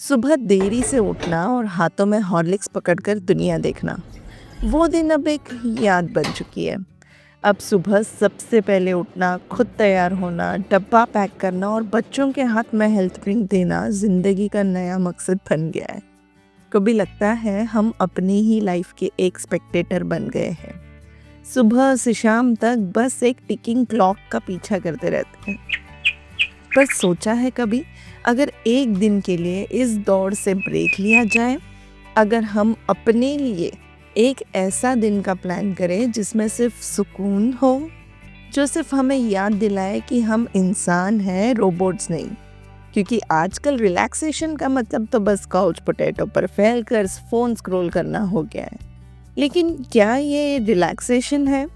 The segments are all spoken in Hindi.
सुबह देरी से उठना और हाथों में हॉर्लिक्स पकड़कर दुनिया देखना, वो दिन अब एक याद बन चुकी है। अब सुबह सबसे पहले उठना, खुद तैयार होना, डब्बा पैक करना और बच्चों के हाथ में हेल्थ ड्रिंक देना जिंदगी का नया मकसद बन गया है। कभी लगता है हम अपनी ही लाइफ के एक स्पेक्टेटर बन गए हैं। सुबह से शाम तक बस एक टिकिंग क्लॉक का पीछा करते रहते हैं। पर सोचा है कभी, अगर एक दिन के लिए इस दौड़ से ब्रेक लिया जाए, अगर हम अपने लिए एक ऐसा दिन का प्लान करें जिसमें सिर्फ सुकून हो, जो सिर्फ हमें याद दिलाए कि हम इंसान हैं, रोबोट्स नहीं। क्योंकि आजकल रिलैक्सेशन का मतलब तो बस काउच पोटैटो पर फैलकर फोन स्क्रॉल करना हो गया है। लेकिन क्या ये रिलैक्सेशन है?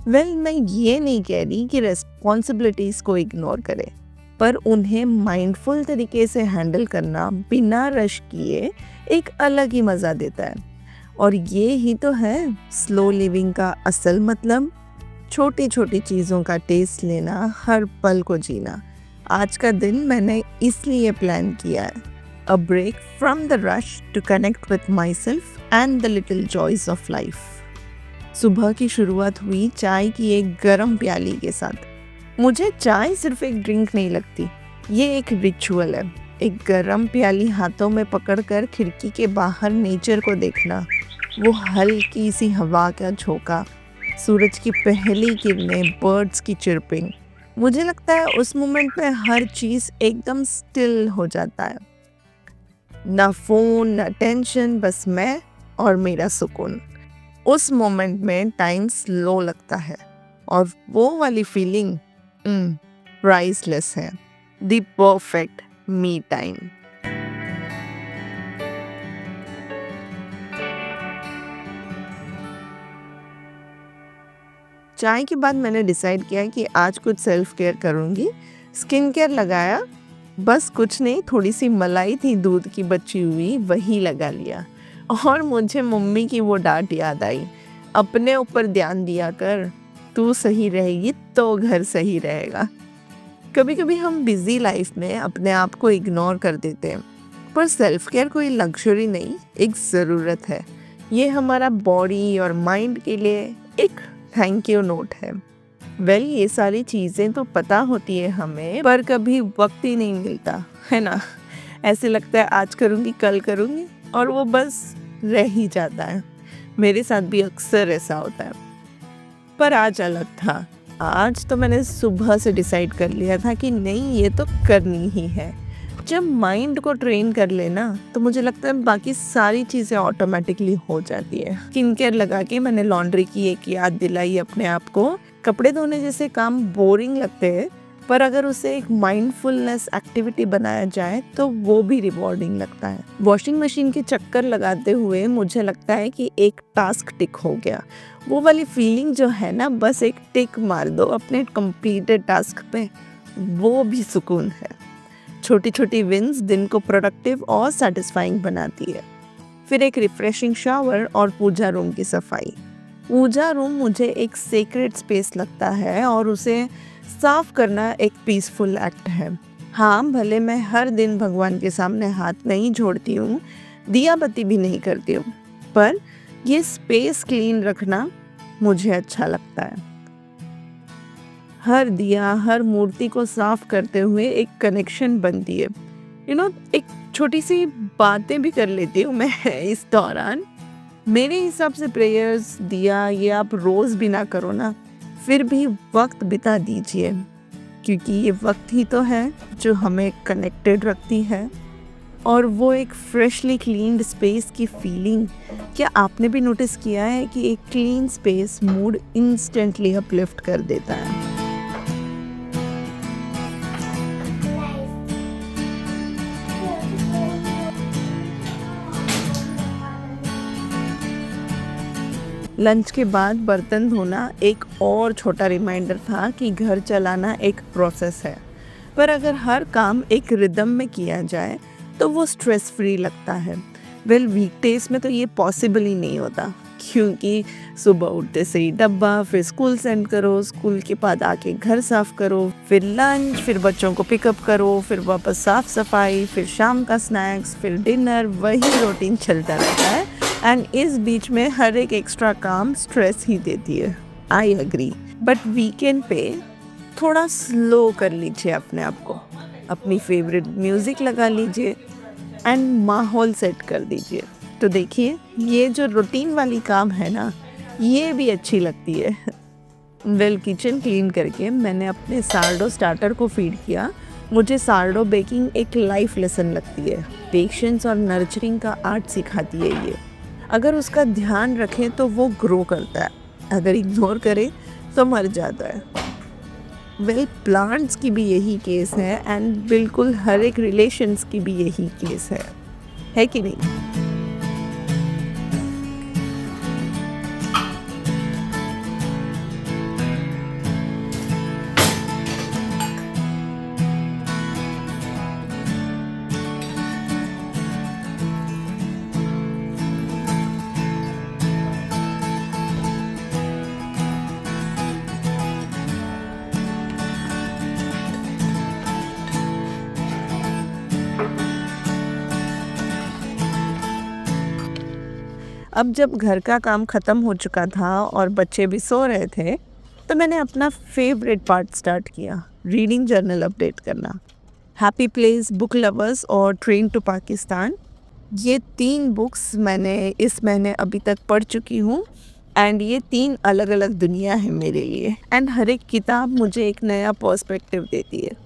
मैं ये नहीं कह रही कि रिस्पॉन्सिबिलिटीज को इग्नोर करें, पर उन्हें माइंडफुल तरीके से हैंडल करना बिना रश किए एक अलग ही मज़ा देता है। और ये ही तो है स्लो लिविंग का असल मतलब, छोटी छोटी चीज़ों का टेस्ट लेना, हर पल को जीना। आज का दिन मैंने इसलिए प्लान किया है, a break from the rush to connect with myself and the little joys of life. सुबह की शुरुआत हुई चाय की एक गर्म प्याली के साथ। मुझे चाय सिर्फ एक ड्रिंक नहीं लगती, ये एक रिचुअल है। एक गरम प्याली हाथों में पकड़कर खिड़की के बाहर नेचर को देखना, वो हल्की सी हवा का झोंका, सूरज की पहली किरणें, बर्ड्स की चिरपिंग। मुझे लगता है उस मोमेंट में हर चीज़ एकदम स्टिल हो जाता है। ना फोन, ना टेंशन, बस मैं और मेरा सुकून। उस मोमेंट में टाइम स्लो लगता है और वो वाली फीलिंग प्राइसलेस है। The perfect me time. चाय के बाद मैंने डिसाइड किया कि आज कुछ सेल्फ केयर करूँगी। स्किन केयर लगाया, बस कुछ नहीं, थोड़ी सी मलाई थी दूध की बची हुई, वही लगा लिया। और मुझे मम्मी की वो डांट याद आई, अपने ऊपर ध्यान दिया कर, तू सही रहेगी तो घर सही रहेगा। कभी कभी हम बिजी लाइफ में अपने आप को इग्नोर कर देते हैं, पर सेल्फ केयर कोई लग्जरी नहीं, एक ज़रूरत है। ये हमारा बॉडी और माइंड के लिए एक थैंक यू नोट है। ये सारी चीज़ें तो पता होती है हमें, पर कभी वक्त ही नहीं मिलता है ना। ऐसे लगता है आज करूँगी, कल करूँगी, और वो बस रह ही जाता है। मेरे साथ भी अक्सर ऐसा होता है। पर आज अलग था। आज तो मैंने सुबह से डिसाइड कर लिया था कि नहीं, ये तो करनी ही है। जब माइंड को ट्रेन कर लेना तो मुझे लगता है बाकी सारी चीज़ें ऑटोमेटिकली हो जाती है। स्किन केयर लगा के मैंने लॉन्ड्री की एक याद दिलाई अपने आप को। कपड़े धोने जैसे काम बोरिंग लगते हैं, पर अगर उसे एक माइंडफुलनेस एक्टिविटी बनाया जाए तो वो भी रिवॉर्डिंग लगता है। वॉशिंग मशीन के चक्कर लगाते हुए मुझे लगता है कि एक टास्क टिक हो गया। वो वाली फीलिंग जो है ना, बस एक टिक मार दो अपने कंप्लीटेड टास्क पे, वो भी सुकून है। छोटी छोटी विंस दिन को प्रोडक्टिव और सेटिस्फाइंग बनाती है। फिर एक रिफ्रेशिंग शावर और पूजा रूम की सफाई। पूजा रूम मुझे एक सेक्रेड स्पेस लगता है और उसे साफ करना एक पीसफुल एक्ट है। हाँ, भले मैं हर दिन भगवान के सामने हाथ नहीं जोड़ती हूँ, दिया बत्ती भी नहीं करती हूँ, पर ये स्पेस क्लीन रखना मुझे अच्छा लगता है। हर दिया, हर मूर्ति को साफ करते हुए एक कनेक्शन बनती है। एक छोटी सी बातें भी कर लेती हूँ मैं इस दौरान। मेरे हिसाब से प्रेयर्स, दिया, ये आप रोज़ भी ना करो ना, फिर भी वक्त बिता दीजिए, क्योंकि ये वक्त ही तो है जो हमें कनेक्टेड रखती है। और वो एक फ्रेशली क्लीन्ड स्पेस की फीलिंग, क्या आपने भी नोटिस किया है कि एक clean space mood instantly uplift कर देता है। लंच के बाद बर्तन धोना एक और छोटा रिमाइंडर था कि घर चलाना एक प्रोसेस है, पर अगर हर काम एक रिदम में किया जाए तो वो स्ट्रेस फ्री लगता है। वीकडेज में तो ये पॉसिबल ही नहीं होता क्योंकि सुबह उठते से ही डब्बा, फिर स्कूल सेंड करो, स्कूल के बाद आके घर साफ़ करो, फिर लंच, फिर बच्चों को पिकअप करो, फिर वापस साफ़ सफाई, फिर शाम का स्नैक्स, फिर डिनर, वही रूटीन चलता रहता है। एंड इस बीच में हर एक एक्स्ट्रा काम स्ट्रेस ही देती है। आई एग्री, बट वीकेंड पे थोड़ा स्लो कर लीजिए अपने आप को, अपनी फेवरेट म्यूज़िक लगा लीजिए एंड माहौल सेट कर दीजिए। तो देखिए, ये जो रूटीन वाली काम है ना, ये भी अच्छी लगती है। वेल, किचन क्लीन करके मैंने अपने सारडो स्टार्टर को फीड किया। मुझे सारडो बेकिंग एक लाइफ लेसन लगती है। पेशेंस और नर्चरिंग का आर्ट सिखाती है ये। अगर उसका ध्यान रखें तो वो ग्रो करता है, अगर इग्नोर करें तो मर जाता है। वेल, प्लांट्स की भी यही केस है एंड बिल्कुल हर एक रिलेशंस की भी यही केस है कि नहीं? अब जब घर का काम ख़त्म हो चुका था और बच्चे भी सो रहे थे, तो मैंने अपना फेवरेट पार्ट स्टार्ट किया, रीडिंग जर्नल अपडेट करना। हैप्पी प्लेस, बुक लवर्स और ट्रेन टू पाकिस्तान, ये 3 बुक्स मैंने इस महीने अभी तक पढ़ चुकी हूँ एंड ये 3 अलग-अलग दुनिया है मेरे लिए एंड हर एक किताब मुझे एक नया पर्सपेक्टिव देती है।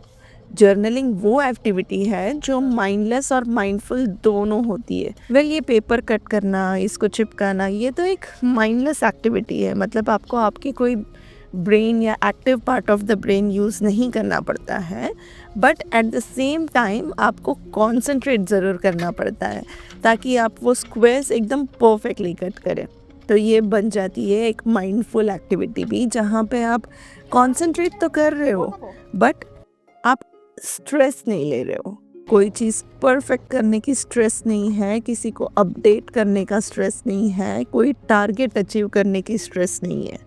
जर्नलिंग वो एक्टिविटी है जो माइंडलेस और माइंडफुल दोनों होती है। वेल, ये पेपर कट करना, इसको चिपकाना, ये तो एक माइंडलेस एक्टिविटी है। मतलब आपको आपकी कोई ब्रेन या active part of the brain use नहीं करना पड़ता है, but at the same time आपको कॉन्सेंट्रेट ज़रूर करना पड़ता है ताकि आप वो स्क्वेयर्स एकदम परफेक्टली कट करें। तो ये बन जाती है एक माइंडफुल एक्टिविटी भी, जहाँ पे आप कॉन्सेंट्रेट तो कर रहे हो बट आप स्ट्रेस नहीं ले रहे हो। कोई चीज़ परफेक्ट करने की स्ट्रेस नहीं है, किसी को अपडेट करने का स्ट्रेस नहीं है, कोई टारगेट अचीव करने की स्ट्रेस नहीं है।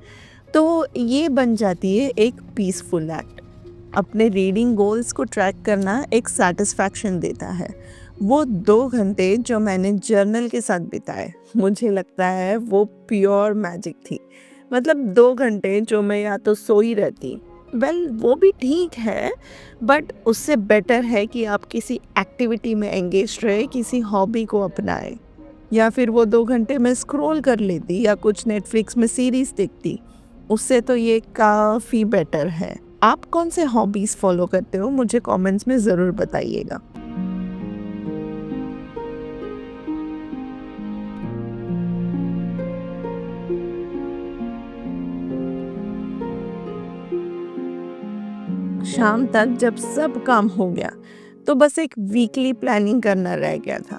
तो ये बन जाती है एक पीसफुल एक्ट। अपने रीडिंग गोल्स को ट्रैक करना एक सेटिस्फैक्शन देता है। वो 2 घंटे जो मैंने जर्नल के साथ बिताए, मुझे लगता है वो प्योर मैजिक थी। मतलब 2 घंटे जो मैं या तो सोई रहती, वेल वो भी ठीक है, बट उससे बेटर है कि आप किसी एक्टिविटी में एंगेज रहे, किसी हॉबी को अपनाएं, या फिर वो 2 घंटे में स्क्रॉल कर लेती या कुछ नेटफ्लिक्स में सीरीज़ देखती। उससे तो ये काफ़ी बेटर है। आप कौन से हॉबीज़ फॉलो करते हो, मुझे कमेंट्स में ज़रूर बताइएगा। शाम तक जब सब काम हो गया तो बस एक वीकली प्लानिंग करना रह गया था।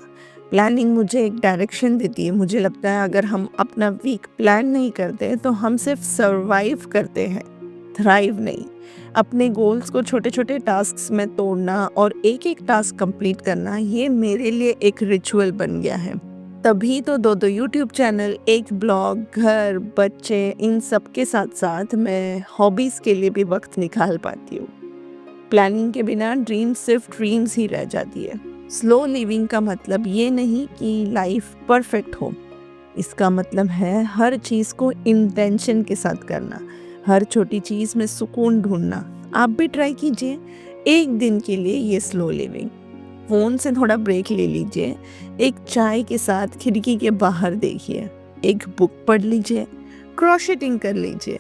प्लानिंग मुझे एक डायरेक्शन देती है। मुझे लगता है अगर हम अपना वीक प्लान नहीं करते तो हम सिर्फ सर्वाइव करते हैं, थ्राइव नहीं। अपने गोल्स को छोटे छोटे टास्क्स में तोड़ना और एक एक टास्क कंप्लीट करना, ये मेरे लिए एक रिचुअल बन गया है। तभी तो 2 यूट्यूब चैनल, एक ब्लॉग, घर, बच्चे, इन सब के साथ साथ मैं हॉबीज़ के लिए भी वक्त निकाल पाती हूँ। प्लानिंग के बिना ड्रीम सिर्फ ड्रीम्स ही रह जाती है। स्लो लिविंग का मतलब ये नहीं कि लाइफ परफेक्ट हो। इसका मतलब है हर चीज़ को इंटेंशन के साथ करना, हर छोटी चीज़ में सुकून ढूंढना। आप भी ट्राई कीजिए एक दिन के लिए ये स्लो लिविंग। फ़ोन से थोड़ा ब्रेक ले लीजिए, एक चाय के साथ खिड़की के बाहर देखिए, एक बुक पढ़ लीजिए, क्रोशेटिंग कर लीजिए,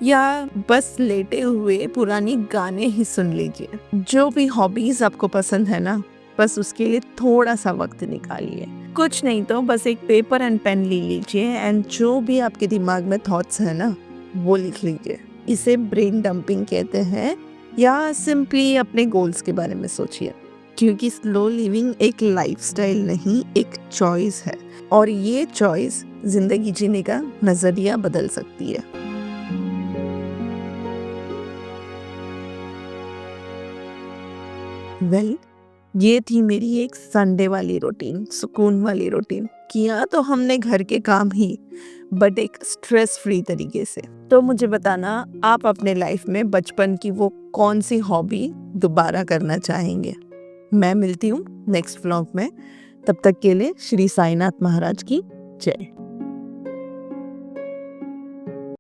या बस लेटे हुए पुरानी गाने ही सुन लीजिए। जो भी हॉबीज़ आपको पसंद है ना, बस उसके लिए थोड़ा सा वक्त निकालिए। कुछ नहीं तो बस एक पेपर एंड पेन ले लीजिए एंड जो भी आपके दिमाग में थॉट्स है ना, वो लिख लीजिए। इसे ब्रेन डंपिंग कहते हैं, या सिंपली अपने गोल्स के बारे में सोचिए। क्योंकि स्लो लिविंग एक लाइफस्टाइल नहीं, एक चॉइस है, और ये चॉइस जिंदगी जीने का नजरिया बदल सकती है। वेल, ये थी मेरी एक संडे वाली रूटीन, सुकून वाली रूटीन। किया तो हमने घर के काम ही, बट एक स्ट्रेस फ्री तरीके से। तो मुझे बताना, आप अपने लाइफ में बचपन की वो कौन सी हॉबी दोबारा करना चाहेंगे। मैं मिलती हूँ नेक्स्ट व्लॉग में। तब तक के लिए श्री साईनाथ महाराज की जय।